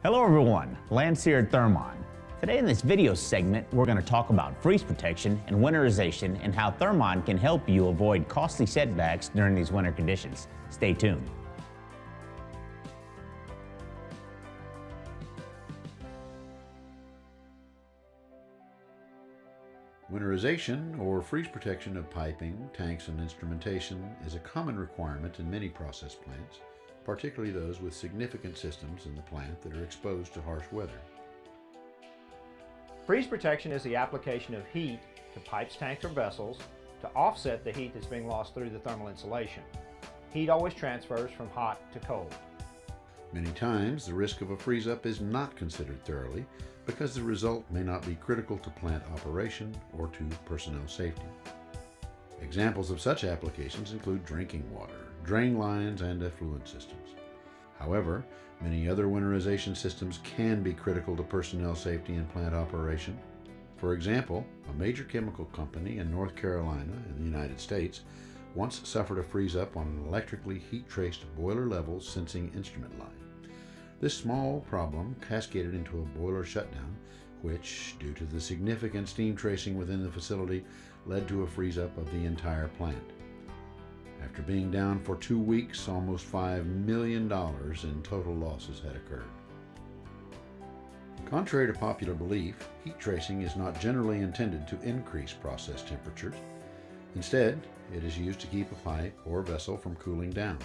Hello everyone, Lance here at Thermon. Today in this video segment, we're going to talk about freeze protection and winterization and how Thermon can help you avoid costly setbacks during these winter conditions. Stay tuned. Winterization, or freeze protection of piping, tanks, and instrumentation, is a common requirement in many process plants, particularly those with significant systems in the plant that are exposed to harsh weather. Freeze protection is the application of heat to pipes, tanks, or vessels to offset the heat that's being lost through the thermal insulation. Heat always transfers from hot to cold. Many times, the risk of a freeze-up is not considered thoroughly because the result may not be critical to plant operation or to personnel safety. Examples of such applications include drinking water, drain lines, and effluent systems. However, many other winterization systems can be critical to personnel safety and plant operation. For example, a major chemical company in North Carolina in the United States once suffered a freeze-up on an electrically heat-traced boiler level sensing instrument line. This small problem cascaded into a boiler shutdown, which, due to the significant steam tracing within the facility, led to a freeze-up of the entire plant. After being down for 2 weeks, almost $5 million in total losses had occurred. Contrary to popular belief, heat tracing is not generally intended to increase process temperatures. Instead, it is used to keep a pipe or vessel from cooling down.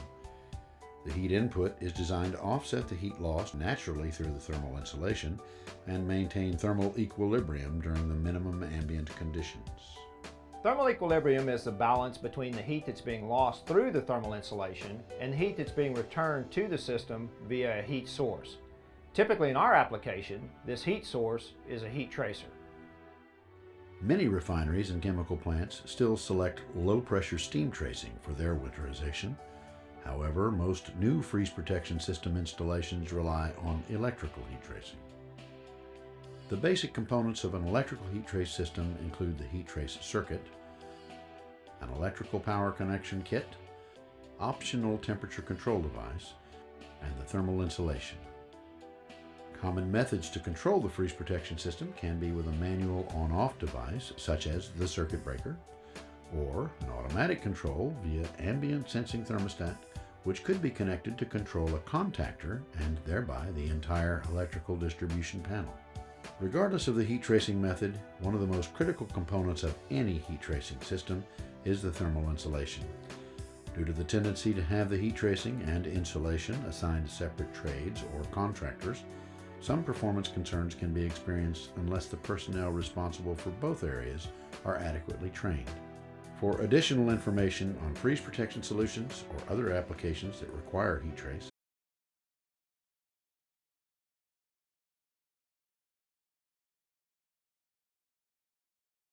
The heat input is designed to offset the heat loss naturally through the thermal insulation and maintain thermal equilibrium during the minimum ambient conditions. Thermal equilibrium is the balance between the heat that's being lost through the thermal insulation and the heat that's being returned to the system via a heat source. Typically in our application, this heat source is a heat tracer. Many refineries and chemical plants still select low-pressure steam tracing for their winterization. However, most new freeze protection system installations rely on electrical heat tracing. The basic components of an electrical heat trace system include the heat trace circuit, an electrical power connection kit, optional temperature control device, and the thermal insulation. Common methods to control the freeze protection system can be with a manual on-off device, such as the circuit breaker, or an automatic control via ambient sensing thermostat, which could be connected to control a contactor and thereby the entire electrical distribution panel. Regardless of the heat tracing method, one of the most critical components of any heat tracing system is the thermal insulation. Due to the tendency to have the heat tracing and insulation assigned to separate trades or contractors, some performance concerns can be experienced unless the personnel responsible for both areas are adequately trained. For additional information on freeze protection solutions or other applications that require heat trace,